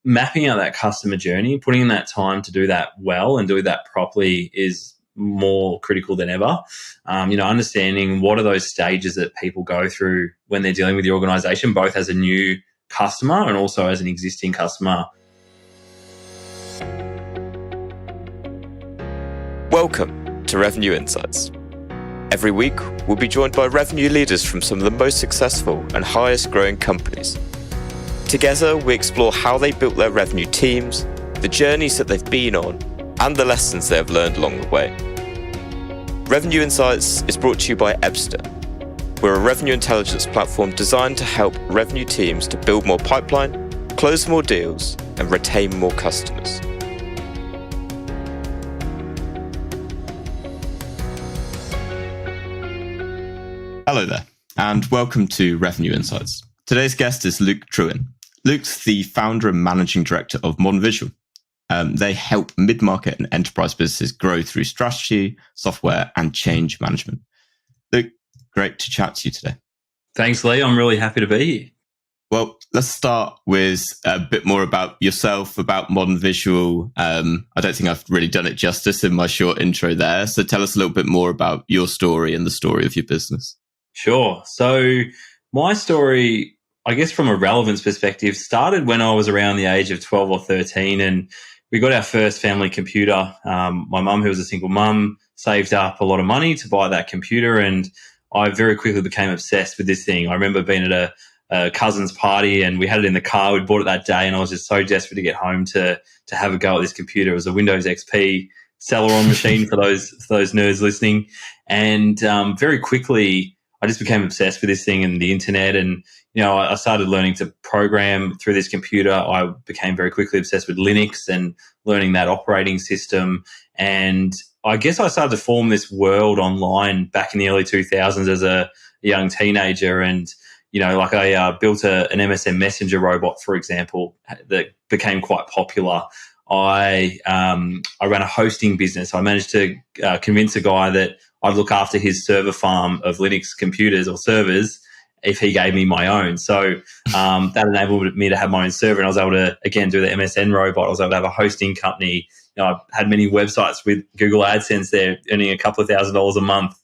mapping out that customer journey, putting in that time to do that well and do that properly is more critical than ever. Understanding what are those stages that people go through when they're dealing with the organization, both as a new customer and also as an existing customer. Welcome to Revenue Insights. Every week, we'll be joined by revenue leaders from some of the most successful and highest growing companies. Together, we explore how they built their revenue teams, the journeys that they've been on, and the lessons they have learned along the way. Revenue Insights is brought to you by Ebster. We're a revenue intelligence platform designed to help revenue teams to build more pipeline, close more deals, and retain more customers. Hello there, and welcome to Revenue Insights. Today's guest is Luke Trewin. Luke's the founder and managing director of Modern Visual. They help mid-market and enterprise businesses grow through strategy, software, and change management. Luke, great to chat to you today. Thanks, Lee. I'm really happy to be here. Well, let's start with a bit more about yourself, about Modern Visual. I don't think I've really done it justice in my short intro there. So tell us a little bit more about your story and the story of your business. Sure. So my story, I guess from a relevance perspective, started when I was around the age of 12 or 13, and we got our first family computer. My mum, who was a single mum, saved up a lot of money to buy that computer, and I very quickly became obsessed with this thing. I remember being at a cousin's party, and we had it in the car. We'd bought it that day, and I was just so desperate to get home to have a go at this computer. It was a Windows XP Celeron machine for those nerds listening, and very quickly I just became obsessed with this thing and the internet, and I started learning to program through this computer. I became very quickly obsessed with Linux and learning that operating system. And I guess I started to form this world online back in the early 2000s as a young teenager. And, I built an MSN Messenger robot, for example, that became quite popular. I ran a hosting business. I managed to convince a guy that I'd look after his server farm of Linux computers or servers if he gave me my own. So that enabled me to have my own server, and I was able to, again, do the MSN robot. I was able to have a hosting company. I had many websites with Google AdSense there, earning a couple of $1,000s a month.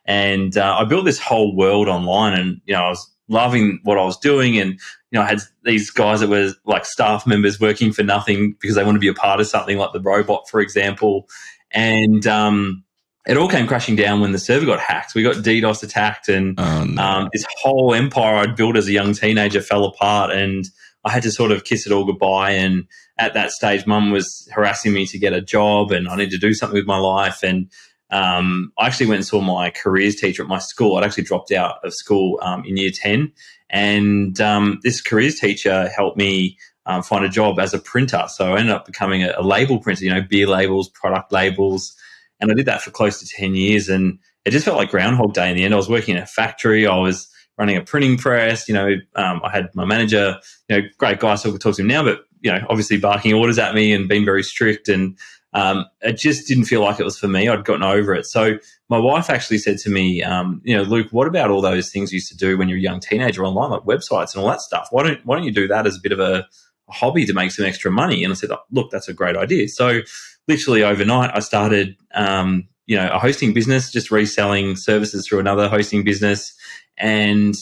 And I built this whole world online, and, I was loving what I was doing. And, I had these guys that were like staff members working for nothing because they want to be a part of something like the robot, for example. And it all came crashing down when the server got hacked. We got DDoS attacked, and this whole empire I'd built as a young teenager fell apart, and I had to sort of kiss it all goodbye. And at that stage, Mum was harassing me to get a job, and I needed to do something with my life. And I actually went and saw my careers teacher at my school. I'd actually dropped out of school in year 10, and this careers teacher helped me find a job as a printer. So I ended up becoming a label printer, beer labels, product labels. And I did that for close to 10 years, and it just felt like Groundhog Day in the end. I was working in a factory. I was running a printing press. I had my manager, great guy, so I could talk to him now, but, obviously barking orders at me and being very strict. And it just didn't feel like it was for me. I'd gotten over it. So my wife actually said to me, Luke, what about all those things you used to do when you were a young teenager online, like websites and all that stuff? Why don't you do that as a bit of a hobby to make some extra money? And I said, look, that's a great idea. So literally overnight, I started, a hosting business, just reselling services through another hosting business. And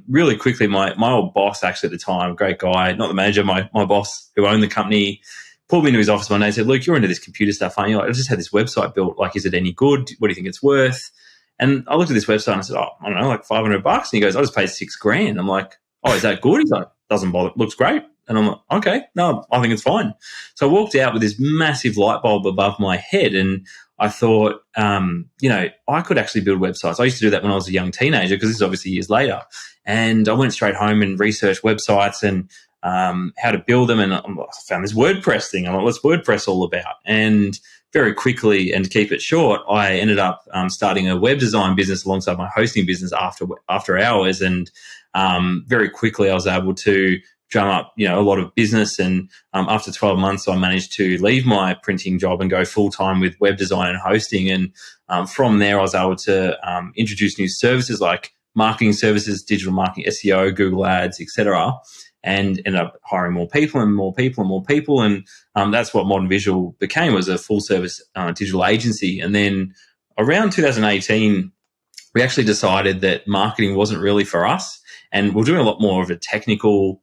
really quickly, my old boss, actually at the time, great guy, not the manager, my boss who owned the company, pulled me into his office one day and said, Luke, you're into this computer stuff, aren't you? I just had this website built. Like, is it any good? What do you think it's worth? And I looked at this website and I said, I don't know, like $500. And he goes, I just paid $6,000. I'm like, oh, is that good? He's like, doesn't bother. Looks great. And I'm like, okay, no, I think it's fine. So I walked out with this massive light bulb above my head, and I thought, I could actually build websites. I used to do that when I was a young teenager, because this is obviously years later. And I went straight home and researched websites and how to build them. And I found this WordPress thing. I'm like, what's WordPress all about? And very quickly, and to keep it short, I ended up starting a web design business alongside my hosting business after hours. And very quickly, I was able to drum up, a lot of business. And after 12 months, I managed to leave my printing job and go full time with web design and hosting. And from there, I was able to introduce new services like marketing services, digital marketing, SEO, Google Ads, etc. and ended up hiring more people and more people and more people. And that's what Modern Visual became, was a full service digital agency. And then around 2018, we actually decided that marketing wasn't really for us. And we're doing a lot more of a technical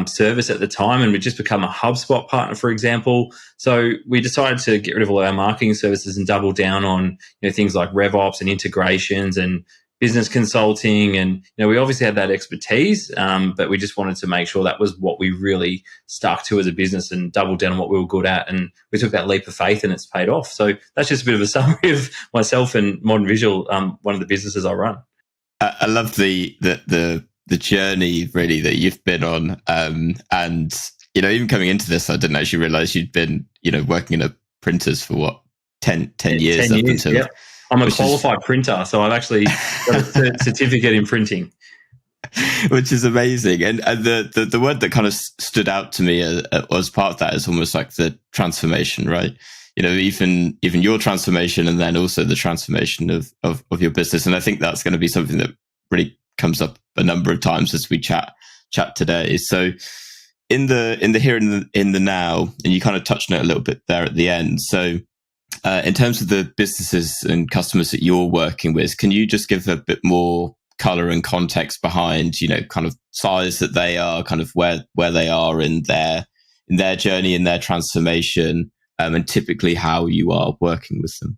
service at the time, and we'd just become a HubSpot partner, for example. So we decided to get rid of all our marketing services and double down on things like RevOps and integrations and business consulting. And we obviously had that expertise, but we just wanted to make sure that was what we really stuck to as a business and doubled down on what we were good at. And we took that leap of faith, and it's paid off. So that's just a bit of a summary of myself and Modern Visual, one of the businesses I run. I love the journey really that you've been on, and even coming into this, I didn't actually realize you'd been working in printers for 10 years up until. Yep. I'm a qualified printer, so I've actually got a certificate in printing, which is amazing. And the word that kind of stood out to me as part of that is almost like the transformation, right? Even your transformation, and then also the transformation of your business. And I think that's going to be something that really comes up a number of times as we chat today. So in the here and in the now, and you kind of touched on it a little bit there at the end. So in terms of the businesses and customers that you're working with, can you just give a bit more color and context behind, kind of size that they are, kind of where they are in their journey, in their transformation, and typically how you are working with them?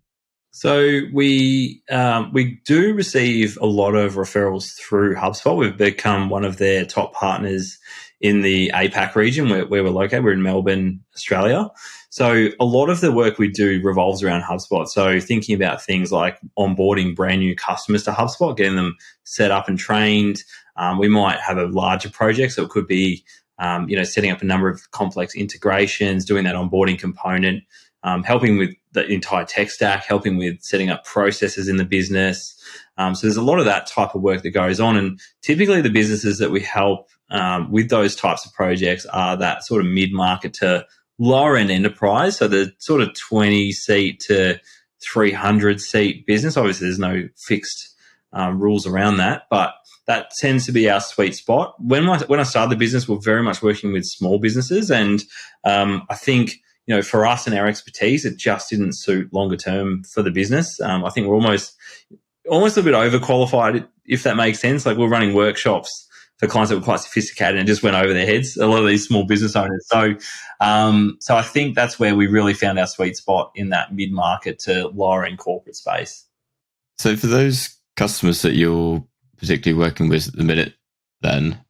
So we do receive a lot of referrals through HubSpot. We've become one of their top partners in the APAC region where we're located. We're in Melbourne, Australia. So a lot of the work we do revolves around HubSpot. So thinking about things like onboarding brand new customers to HubSpot, getting them set up and trained. We might have a larger project, so it could be setting up a number of complex integrations, doing that onboarding component, helping with the entire tech stack, helping with setting up processes in the business. So there's a lot of that type of work that goes on. And typically the businesses that we help with those types of projects are that sort of mid-market to lower end enterprise. So the sort of 20 seat to 300 seat business. Obviously there's no fixed rules around that, but that tends to be our sweet spot. When I started the business, we're very much working with small businesses. And I think, for us and our expertise, it just didn't suit longer term for the business. I think we're almost a bit overqualified, if that makes sense. Like, we're running workshops for clients that were quite sophisticated and just went over their heads, a lot of these small business owners. So I think that's where we really found our sweet spot, in that mid-market to lower-end corporate space. So for those customers that you're particularly working with at the minute, then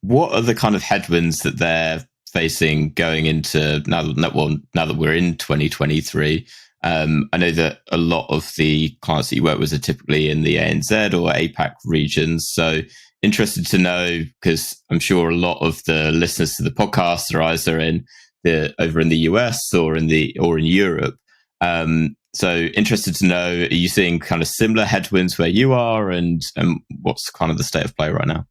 what are the kind of headwinds that they're facing going into now that we're in 2023? I know that a lot of the clients that you work with are typically in the ANZ or APAC regions. So interested to know, because I'm sure a lot of the listeners to the podcast are either over in the US or in Europe. So interested to know, are you seeing kind of similar headwinds where you are, and what's kind of the state of play right now?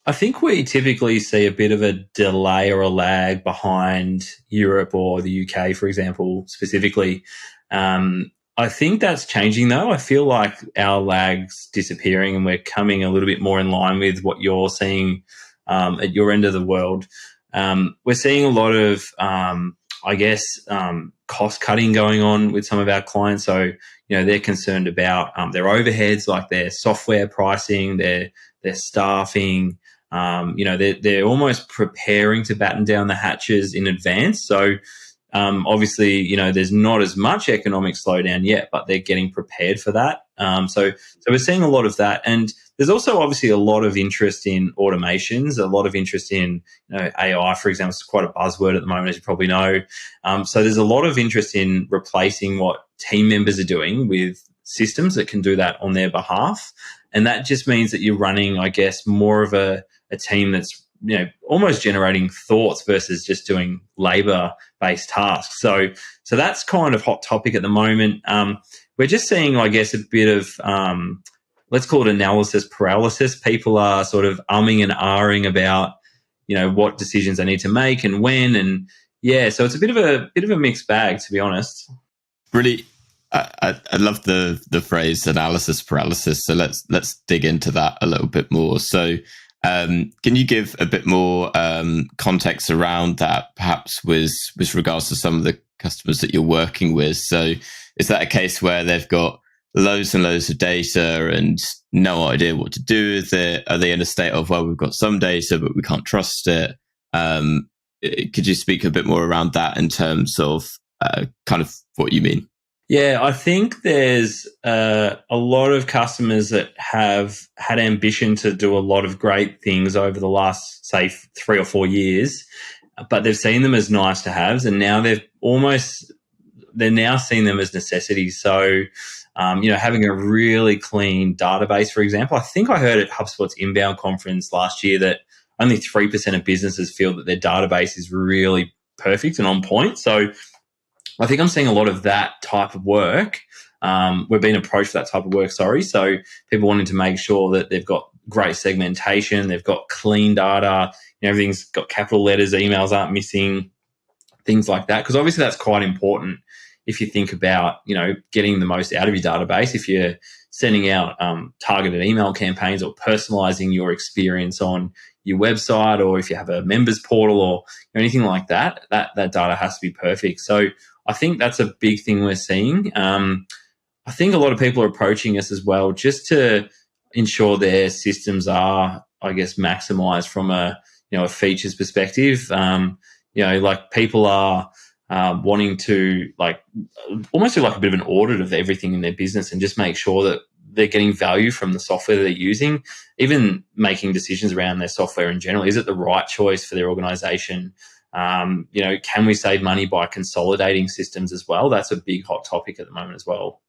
I think we typically see a bit of a delay or a lag behind Europe or the UK, for example, specifically. I think that's changing, though. I feel like our lag's disappearing and we're coming a little bit more in line with what you're seeing at your end of the world. We're seeing a lot of, cost cutting going on with some of our clients. So, they're concerned about their overheads, like their software pricing, their staffing. They're almost preparing to batten down the hatches in advance. So, obviously, there's not as much economic slowdown yet, but they're getting prepared for that. So we're seeing a lot of that. And there's also obviously a lot of interest in automations, a lot of interest in AI, for example. It's quite a buzzword at the moment, as you probably know. So there's a lot of interest in replacing what team members are doing with systems that can do that on their behalf. And that just means that you're running, I guess, more of a team that's almost generating thoughts versus just doing labor-based tasks. So that's kind of hot topic at the moment. We're just seeing, I guess, a bit of, let's call it analysis paralysis. People are sort of umming and ahhing about, what decisions they need to make and when. And so it's a bit of a mixed bag, to be honest. Really, I love the phrase analysis paralysis. So let's dig into that a little bit more. So Can you give a bit more context around that, perhaps with regards to some of the customers that you're working with? So is that a case where they've got loads and loads of data and no idea what to do with it? Are they in a state of, well, we've got some data, but we can't trust it? Could you speak a bit more around that in terms of kind of what you mean? Yeah, I think there's a lot of customers that have had ambition to do a lot of great things over the last, say, 3 or 4 years, but they've seen them as nice to haves, and now they're now seeing them as necessities. So, having a really clean database, for example. I think I heard at HubSpot's Inbound conference last year that only 3% of businesses feel that their database is really perfect and on point. So I think I'm seeing a lot of that type of work. We're being approached for that type of work, So people wanting to make sure that they've got great segmentation, they've got clean data, everything's got capital letters, emails aren't missing, things like that. Because obviously that's quite important if you think about, getting the most out of your database. If you're sending out targeted email campaigns or personalizing your experience on your website, or if you have a members portal or anything like that, that data has to be perfect. So I think that's a big thing we're seeing. I think a lot of people are approaching us as well just to ensure their systems are, I guess, maximized from a features perspective. Like people are wanting to almost do like a bit of an audit of everything in their business and just make sure that they're getting value from the software they're using, even making decisions around their software in general. Is it the right choice for their organization? Can we save money by consolidating systems as well? That's a big hot topic at the moment as well.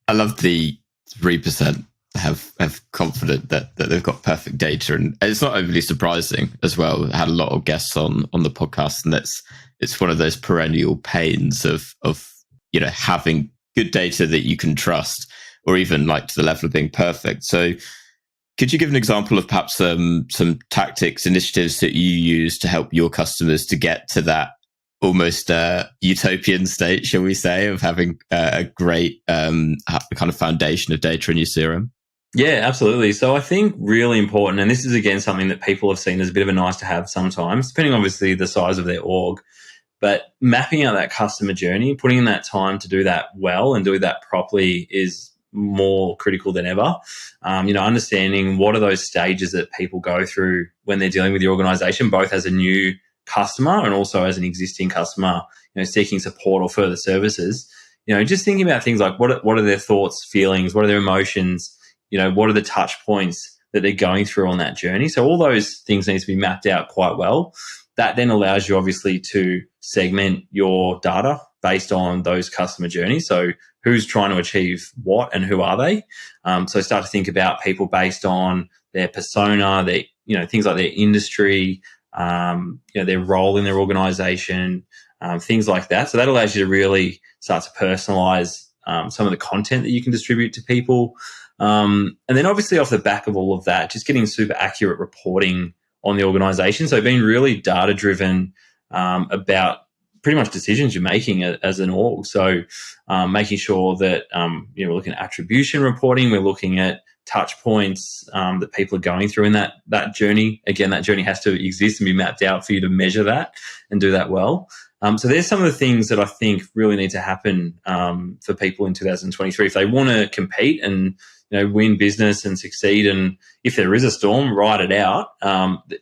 I love the 3% have confident that they've got perfect data, and it's not overly surprising as well. I had a lot of guests on the podcast, and it's one of those perennial pains of having good data that you can trust, or even like to the level of being perfect. So could you give an example of perhaps some tactics, initiatives that you use to help your customers to get to that almost utopian state, shall we say, of having a great kind of foundation of data in your CRM? Yeah, absolutely. So I think really important, and this is again something that people have seen as a bit of a nice to have sometimes, depending obviously the size of their org, but mapping out that customer journey, putting in that time to do that well and do that properly is more critical than ever. Understanding what are those stages that people go through when they're dealing with the organization, both as a new customer and also as an existing customer, seeking support or further services. Just thinking about things like what are their thoughts, feelings, what are their emotions, what are the touch points that they're going through on that journey. So all those things need to be mapped out quite well. That then allows you obviously to segment your data based on those customer journeys. So who's trying to achieve what and who are they? So start to think about people based on their persona, their, things like their industry, their role in their organization, things like that. So that allows you to really start to personalize some of the content that you can distribute to people. And then obviously off the back of all of that, just getting super accurate reporting on the organization. So being really data driven about pretty much decisions you're making as an org. So making sure that we're looking at attribution reporting, we're looking at touch points that people are going through in that journey. Again, that journey has to exist and be mapped out for you to measure that and do that well. So there's some of the things that I think really need to happen for people in 2023 if they want to compete and win business and succeed. And if there is a storm, ride it out.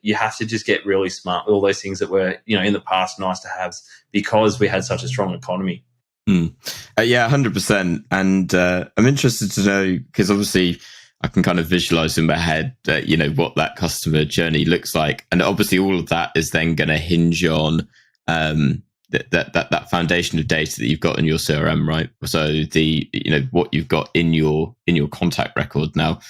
You have to just get really smart with all those things that were in the past nice to have because we had such a strong economy. Yeah, 100%. And I'm interested to know, because obviously I can kind of visualize in my head that, what that customer journey looks like. And obviously all of that is then going to hinge on that foundation of data that you've got in your CRM, right? So what you've got in your contact record. Now,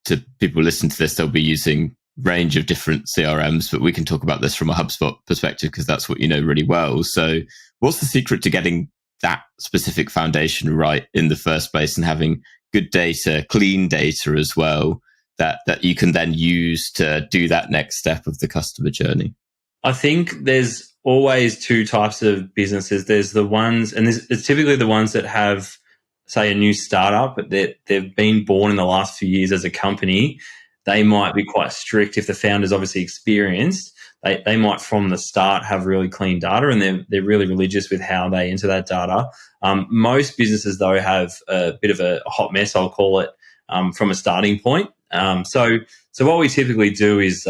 to people listening to this, they'll be using range of different CRMs, but we can talk about this from a HubSpot perspective because that's what you know really well. So what's the secret to getting that specific foundation right in the first place and having good data, clean data as well, that you can then use to do that next step of the customer journey? I think there's always two types of businesses. There's the ones, and it's typically the ones that have, say, a new startup, but they've been born in the last few years as a company they might be quite strict. If the founder's obviously experienced, they might from the start have really clean data, and they're really religious with how they enter that data. Most businesses, though, have a bit of a hot mess, I'll call it, from a starting point. So what we typically do is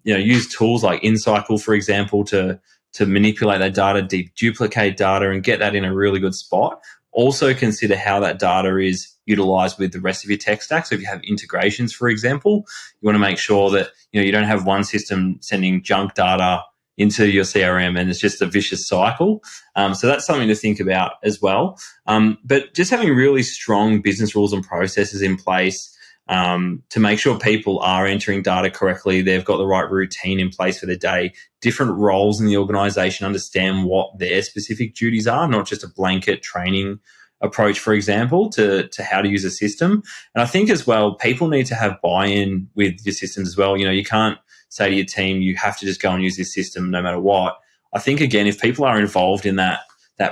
use tools like InCycle, for example, to manipulate that data, duplicate data, and get that in a really good spot. Also consider how that data is utilized with the rest of your tech stack. So if you have integrations, for example, you want to make sure that you don't have one system sending junk data into your CRM and it's just a vicious cycle. So that's something to think about as well. But just having really strong business rules and processes in place to make sure people are entering data correctly, they've got the right routine in place for their day, different roles in the organization understand what their specific duties are, not just a blanket training approach, for example, to how to use a system. And I think as well, people need to have buy-in with your systems as well. You can't say to your team, you have to just go and use this system no matter what. I think, again, if people are involved in that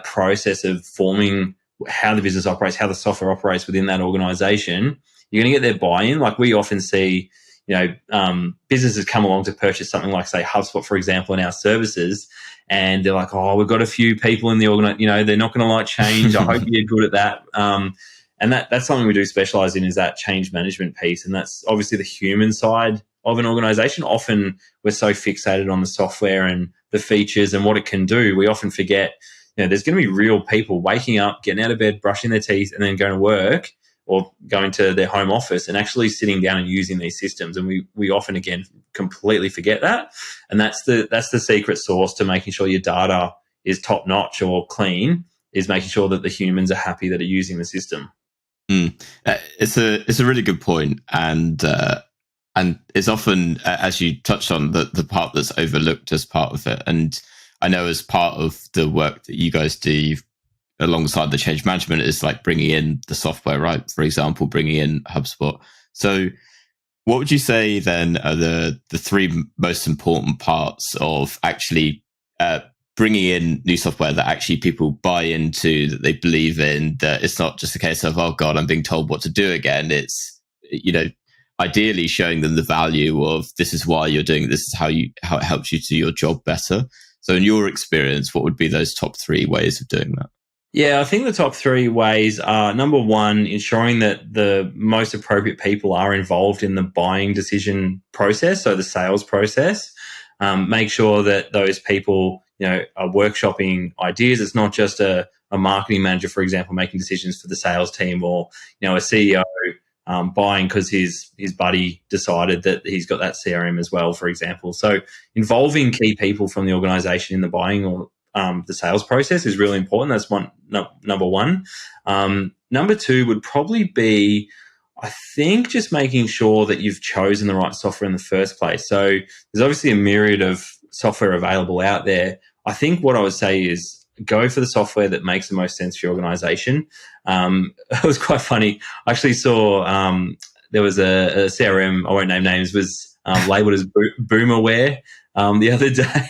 process of forming how the business operates, how the software operates within that organization, you're going to get their buy-in. Like we often see, businesses come along to purchase something like, say, HubSpot, for example, in our services, and they're like, oh, we've got a few people in the organization, they're not going to like change. I hope you're good at that. And that's something we do specialize in, is that change management piece. And that's obviously the human side of an organization. Often we're so fixated on the software and the features and what it can do, we often forget, there's going to be real people waking up, getting out of bed, brushing their teeth, and then going to work or going to their home office and actually sitting down and using these systems. And we often, again, completely forget that. And that's the secret sauce to making sure your data is top notch or clean, is making sure that the humans are happy that are using the system. It's a really good point. And it's often, as you touched on, the part that's overlooked as part of it. And I know as part of the work that you guys do, alongside the change management, is like bringing in the software, right? For example, bringing in HubSpot. So what would you say then are the three most important parts of actually bringing in new software that actually people buy into, that they believe in, that it's not just a case of, oh God, I'm being told what to do again. It's, ideally showing them the value of, this is why you're doing it, this is how it helps you do your job better. So in your experience, what would be those top three ways of doing that? Yeah, I think the top three ways are, number one, ensuring that the most appropriate people are involved in the buying decision process, so the sales process. Make sure that those people, are workshopping ideas. It's not just a marketing manager, for example, making decisions for the sales team, or, a CEO buying because his buddy decided that he's got that CRM as well, for example. So involving key people from the organization in the buying or the sales process is really important. That's number one. Number two would probably be, I think, just making sure that you've chosen the right software in the first place. So there's obviously a myriad of software available out there. I think what I would say is go for the software that makes the most sense for your organization. It was quite funny. I actually saw there was a CRM, I won't name names, was labeled as Boomerware the other day,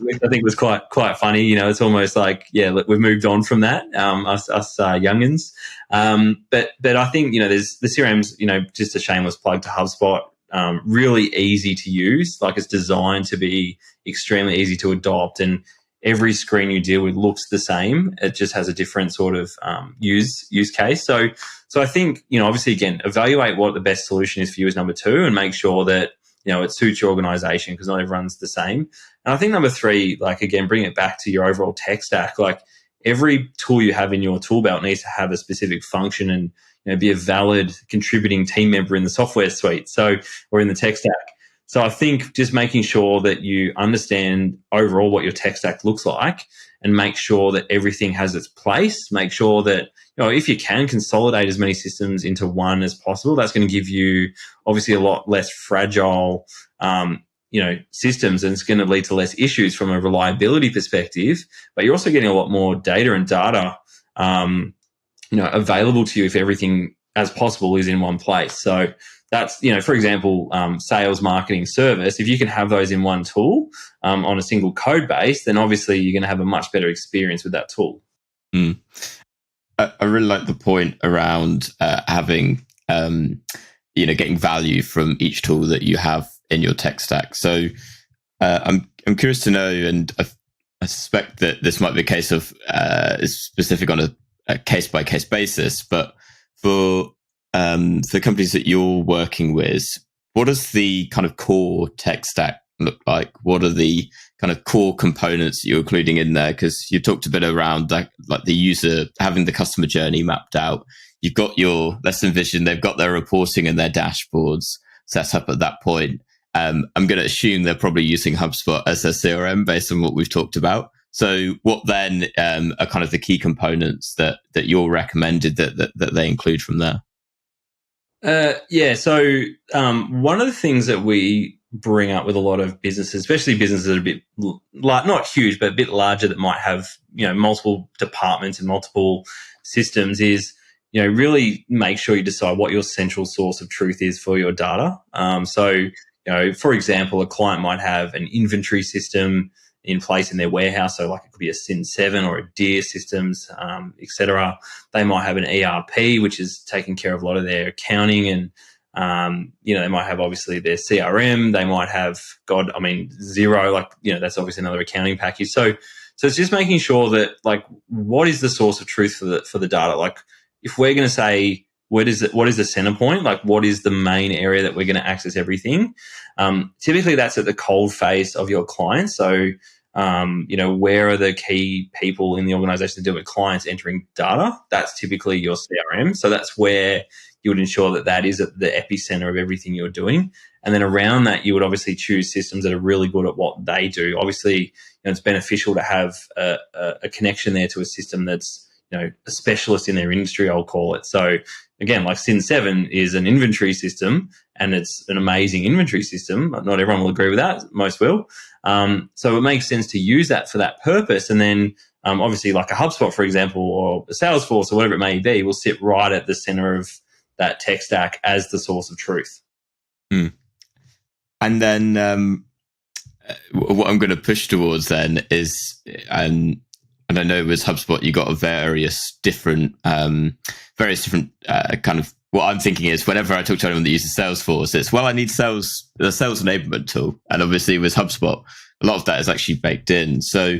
which I think was quite funny. It's almost like, look, we've moved on from that, us youngins. But I think, there's the CRM's, just a shameless plug to HubSpot, really easy to use. Like, it's designed to be extremely easy to adopt, and every screen you deal with looks the same. It just has a different sort of use case. So I think, obviously, again, evaluate what the best solution is for you as number two, and make sure that, it suits your organization, because not everyone's the same. And I think number three, like, again, bring it back to your overall tech stack. Like, every tool you have in your tool belt needs to have a specific function and, be a valid contributing team member in the software suite, or in the tech stack. So I think just making sure that you understand overall what your tech stack looks like, and make sure that everything has its place. Make sure that, if you can, consolidate as many systems into one as possible. That's going to give you obviously a lot less fragile, systems, and it's going to lead to less issues from a reliability perspective. But you're also getting a lot more data and data, available to you if everything as possible is in one place. So that's, for example, sales, marketing, service. If you can have those in one tool on a single code base, then obviously you're going to have a much better experience with that tool. I really like the point around having getting value from each tool that you have in your tech stack. So I'm curious to know, and I suspect that this might be a case of is specific on a case by case basis, but for companies that you're working with, what does the kind of core tech stack look like? What are the kind of core components that you're including in there? Because you talked a bit around like the user having the customer journey mapped out. You've got your lesson vision, they've got their reporting and their dashboards set up at that point. I'm going to assume they're probably using HubSpot as their CRM based on what we've talked about. So what then are kind of the key components that you're recommended that they include from there? So one of the things that we bring up with a lot of businesses, especially businesses that are a bit not huge, but a bit larger that might have, multiple departments and multiple systems is, really make sure you decide what your central source of truth is for your data. For example, a client might have an inventory system in place in their warehouse. So like it could be a Sin7 or a DEER systems, et cetera. They might have an ERP, which is taking care of a lot of their accounting and, they might have obviously their CRM. They might have, Xero, that's obviously another accounting package. So it's just making sure that what is the source of truth for the data? Like if we're going to say, what is the center point? Like what is the main area that we're going to access everything? Typically that's at the cold face of your clients. So, where are the key people in the organization that deal with clients entering data? That's typically your CRM. So that's where you would ensure that is at the epicenter of everything you're doing. And then around that, you would obviously choose systems that are really good at what they do. Obviously, it's beneficial to have a connection there to a system that's, a specialist in their industry, I'll call it. So again, like Sin7 is an inventory system and it's an amazing inventory system. Not everyone will agree with that. Most will. So it makes sense to use that for that purpose. And then obviously like a HubSpot, for example, or a Salesforce or whatever it may be, will sit right at the center of that tech stack as the source of truth. And then what I'm going to push towards then is, and I know with HubSpot, you got various different kind of, what I'm thinking is whenever I talk to anyone that uses Salesforce, it's, I need the sales enablement tool. And obviously with HubSpot, a lot of that is actually baked in. So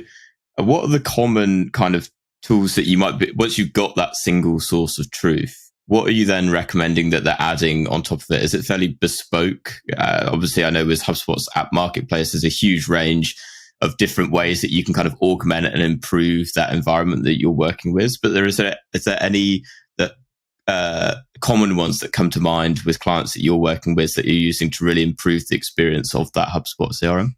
what are the common kind of tools that you might be, once you've got that single source of truth, what are you then recommending that they're adding on top of it? Is it fairly bespoke? Obviously, I know with HubSpot's app marketplace, there's a huge range of different ways that you can kind of augment and improve that environment that you're working with. But is there any common ones that come to mind with clients that you're working with that you're using to really improve the experience of that HubSpot CRM?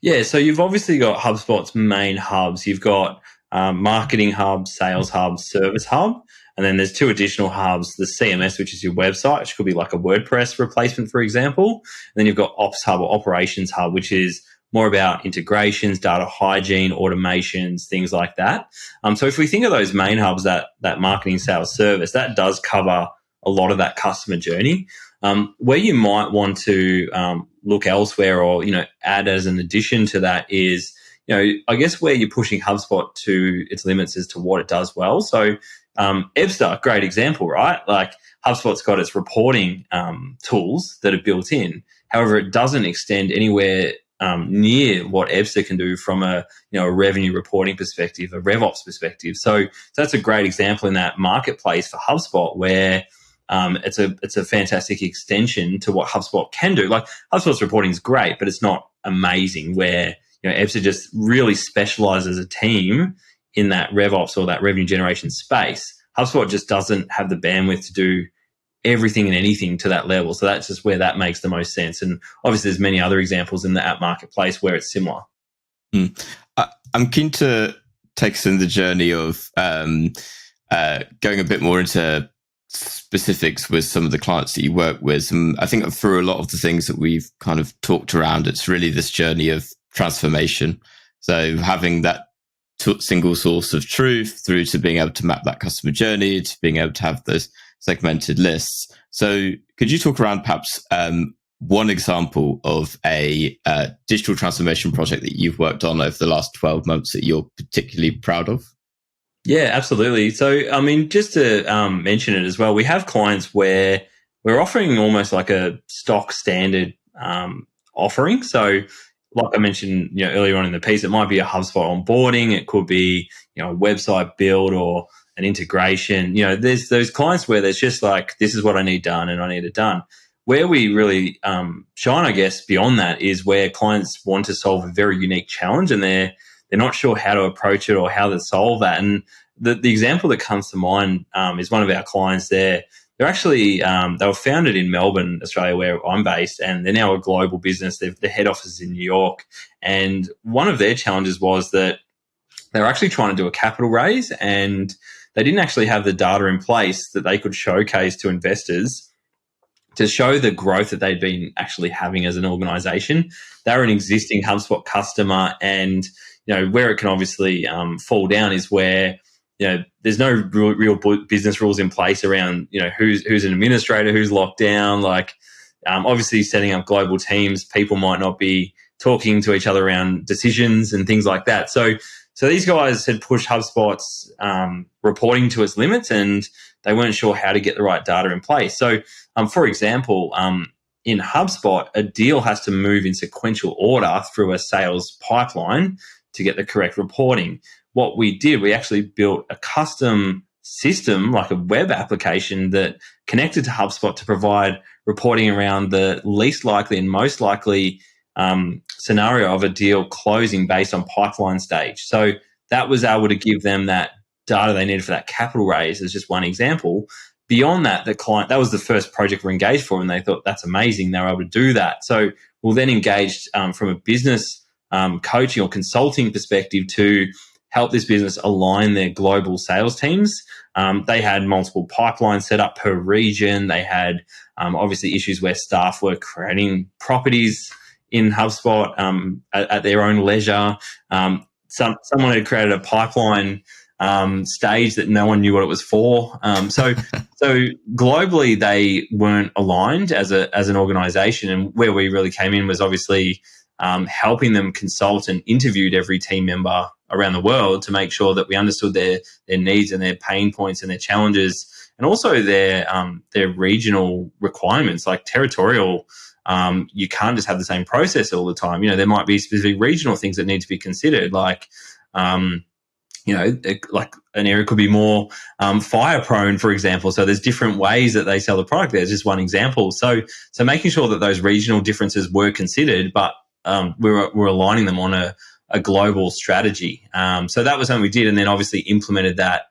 Yeah, so you've obviously got HubSpot's main hubs. You've got Marketing Hub, Sales Hub, Service Hub. And then there's two additional hubs, the CMS, which is your website, which could be like a WordPress replacement, for example. And then you've got Ops Hub or Operations Hub, which is more about integrations, data hygiene, automations, things like that. So if we think of those main hubs, that marketing, sales, service, that does cover a lot of that customer journey. Where you might want to look elsewhere or, add as an addition to that is, I guess where you're pushing HubSpot to its limits as to what it does well. So Ebster, great example, right? Like HubSpot's got its reporting tools that are built in. However, it doesn't extend anywhere near what Ebster can do from a revenue reporting perspective, a RevOps perspective. So that's a great example in that marketplace for HubSpot where it's a fantastic extension to what HubSpot can do. Like HubSpot's reporting is great, but it's not amazing where Ebster just really specializes a team in that RevOps or that revenue generation space. HubSpot just doesn't have the bandwidth to do everything and anything to that level. So that's just where that makes the most sense. And obviously there's many other examples in the app marketplace where it's similar. I'm keen to take us in the journey of going a bit more into specifics with some of the clients that you work with. And I think through a lot of the things that we've kind of talked around, it's really this journey of transformation. So having that single source of truth through to being able to map that customer journey, to being able to have those segmented lists. So could you talk around perhaps one example of a digital transformation project that you've worked on over the last 12 months that you're particularly proud of? Yeah, absolutely. So, just to mention it as well, we have clients where we're offering almost like a stock standard offering. So like I mentioned, earlier on in the piece, it might be a HubSpot onboarding. It could be, a website build or an integration. There's those clients where there's just like, this is what I need done and I need it done. Where we really shine, I guess, beyond that is where clients want to solve a very unique challenge and they're not sure how to approach it or how to solve that. And the example that comes to mind is one of our clients there. They're actually, they were founded in Melbourne, Australia, where I'm based, and they're now a global business. Their head office is in New York. And one of their challenges was that they were actually trying to do a capital raise and they didn't actually have the data in place that they could showcase to investors to show the growth that they'd been actually having as an organization. They're an existing HubSpot customer, and where it can obviously fall down is where there's no real business rules in place around who's an administrator, who's locked down. Like obviously setting up global teams, people might not be talking to each other around decisions and things like that. So these guys had pushed HubSpot's reporting to its limits, and they weren't sure how to get the right data in place. So, for example, in HubSpot, a deal has to move in sequential order through a sales pipeline to get the correct reporting. What we did, we actually built a custom system, like a web application that connected to HubSpot to provide reporting around the least likely and most likely scenario of a deal closing based on pipeline stage. So that was able to give them that data they needed for that capital raise as just one example. Beyond that, the client, that was the first project we're engaged for, and they thought that's amazing. They were able to do that. So we'll then engage from a business coaching or consulting perspective to help this business align their global sales teams. They had multiple pipelines set up per region. They had obviously issues where staff were creating properties in HubSpot at their own leisure. Someone had created a pipeline stage that no one knew what it was for. So globally, they weren't aligned as an organization. And where we really came in was obviously helping them consult and interviewed every team member around the world to make sure that we understood their needs and their pain points and their challenges, and also their regional requirements, like territorial. You can't just have the same process all the time. There might be specific regional things that need to be considered, like like an area could be more fire prone, for example. So there's different ways that they sell the product. There's just one example. So making sure that those regional differences were considered, but we're aligning them on a global strategy. So that was something we did, and then obviously implemented that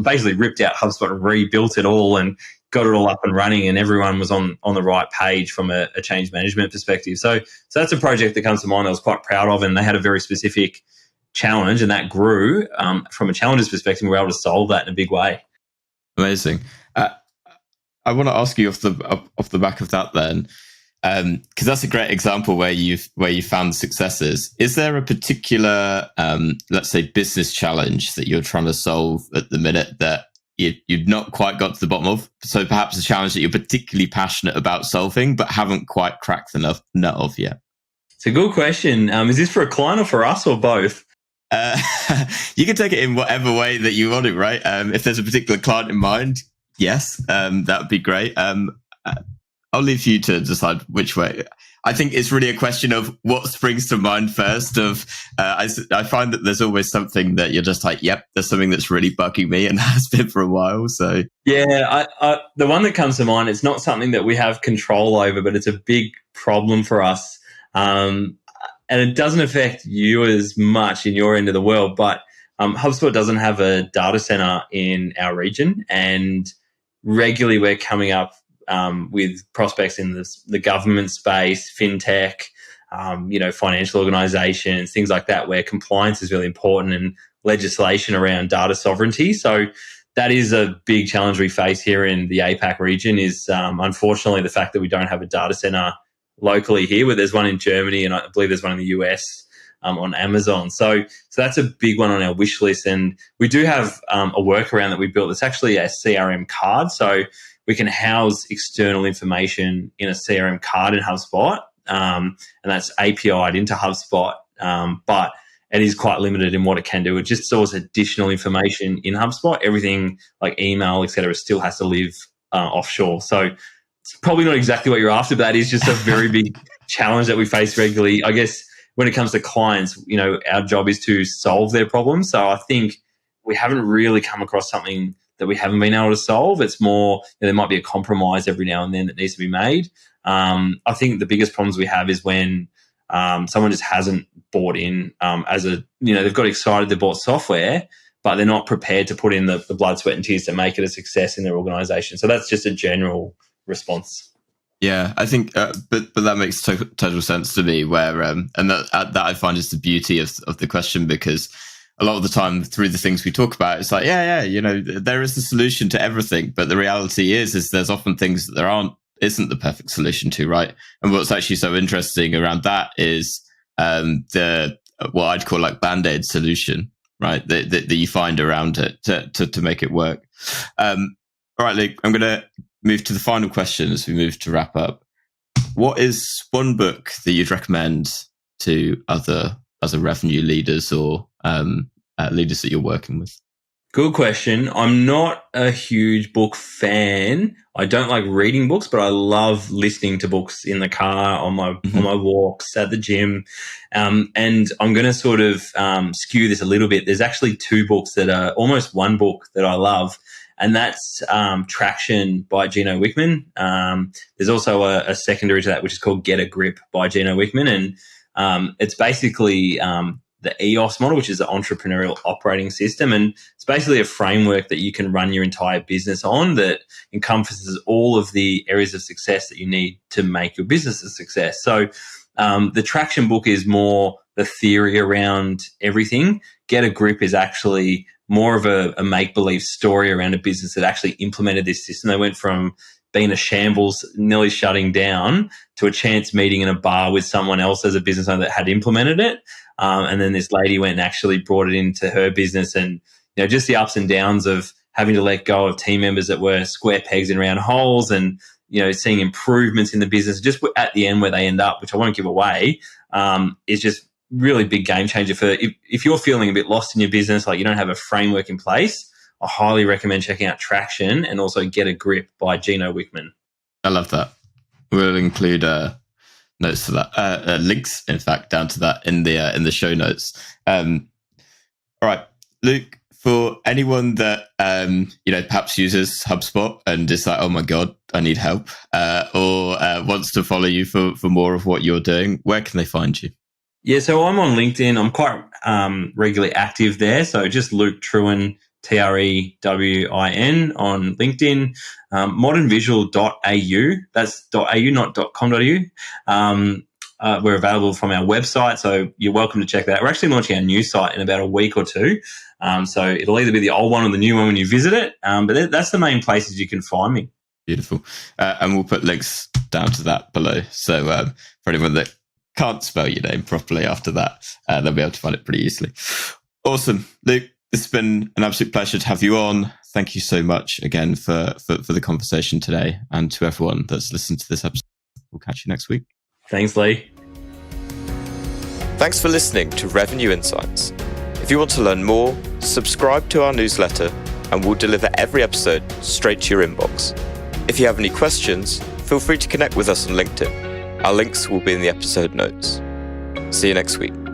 basically ripped out HubSpot and rebuilt it all and got it all up and running, and everyone was on the right page from a change management perspective. So that's a project that comes to mind that I was quite proud of, and they had a very specific challenge, and that grew from a challenges perspective. We were able to solve that in a big way. Amazing. I want to ask you off the back of that then, because that's a great example where you found successes. Is there a particular, let's say, business challenge that you're trying to solve at the minute that you've not quite got to the bottom of? So perhaps a challenge that you're particularly passionate about solving, but haven't quite cracked the nut of yet? It's a good question. Is this for a client or for us or both? You can take it in whatever way that you want it, right? If there's a particular client in mind, yes, that would be great. I'll leave you to decide which way. I think it's really a question of what springs to mind first. I find that there's always something that you're just like, yep, there's something that's really bugging me and has been for a while. So yeah, the one that comes to mind, it's not something that we have control over, but it's a big problem for us. And it doesn't affect you as much in your end of the world, but HubSpot doesn't have a data center in our region, and regularly we're coming up with prospects in the government space, fintech, financial organizations, things like that, where compliance is really important and legislation around data sovereignty. So that is a big challenge we face here in the APAC region is, unfortunately, the fact that we don't have a data center locally here, where there's one in Germany and I believe there's one in the US on Amazon. So that's a big one on our wish list. And we do have a workaround that we built. It's actually a CRM card. So we can house external information in a CRM card in HubSpot, and that's API'd into HubSpot, but it is quite limited in what it can do. It just stores additional information in HubSpot. Everything like email, et cetera, still has to live offshore. So it's probably not exactly what you're after, but that is just a very big challenge that we face regularly. I guess when it comes to clients, our job is to solve their problems. So I think we haven't really come across something that we haven't been able to solve. It's more, there might be a compromise every now and then that needs to be made. I think the biggest problems we have is when someone just hasn't bought in they've got excited, they bought software, but they're not prepared to put in the blood, sweat and tears to make it a success in their organization. So that's just a general response. Yeah, I think, but that makes total sense to me. Where and that I find is the beauty of the question, because a lot of the time through the things we talk about, it's like, there is the solution to everything, but the reality is there's often things that there isn't the perfect solution to, right? And what's actually so interesting around that is what I'd call like Band-Aid solution, right? That you find around it to make it work. All right, Luke, I'm going to move to the final question as we move to wrap up. What is one book that you'd recommend to other revenue leaders or leaders that you're working with? Good question. I'm not a huge book fan. I don't like reading books, but I love listening to books in the car, on my walks, at the gym. And I'm going to sort of skew this a little bit. There's actually two books that are almost one book that I love, and that's Traction by Gino Wickman. There's also a secondary to that, which is called Get a Grip by Gino Wickman. And it's basically the EOS model, which is the entrepreneurial operating system. And it's basically a framework that you can run your entire business on that encompasses all of the areas of success that you need to make your business a success. So the Traction book is more the theory around everything. Get a Grip is actually more of a make-believe story around a business that actually implemented this system. They went from being a shambles, nearly shutting down, to a chance meeting in a bar with someone else as a business owner that had implemented it. And then this lady went and actually brought it into her business, and just the ups and downs of having to let go of team members that were square pegs in round holes, and seeing improvements in the business just at the end where they end up, which I won't give away, is just really big game changer for if you're feeling a bit lost in your business, like you don't have a framework in place. I highly recommend checking out Traction and also Get a Grip by Gino Wickman. I love that. We'll include notes to that, links, in fact, down to that in the show notes. All right, Luke, for anyone that perhaps uses HubSpot and is like, oh my God, I need help, or wants to follow you for more of what you're doing, where can they find you? Yeah, so I'm on LinkedIn. I'm quite regularly active there. So just Luke Trewin, Trewin on LinkedIn. Modernvisual.au, that's .au, not .com.au. We're available from our website, so you're welcome to check that out. We're actually launching our new site in about a week or two. So it'll either be the old one or the new one when you visit it. But that's the main places you can find me. Beautiful. And we'll put links down to that below. So for anyone that can't spell your name properly after that, they'll be able to find it pretty easily. Awesome. Luke, it's been an absolute pleasure to have you on. Thank you so much again for the conversation today, and to everyone that's listened to this episode. We'll catch you next week. Thanks, Lee. Thanks for listening to Revenue Insights. If you want to learn more, subscribe to our newsletter and we'll deliver every episode straight to your inbox. If you have any questions, feel free to connect with us on LinkedIn. Our links will be in the episode notes. See you next week.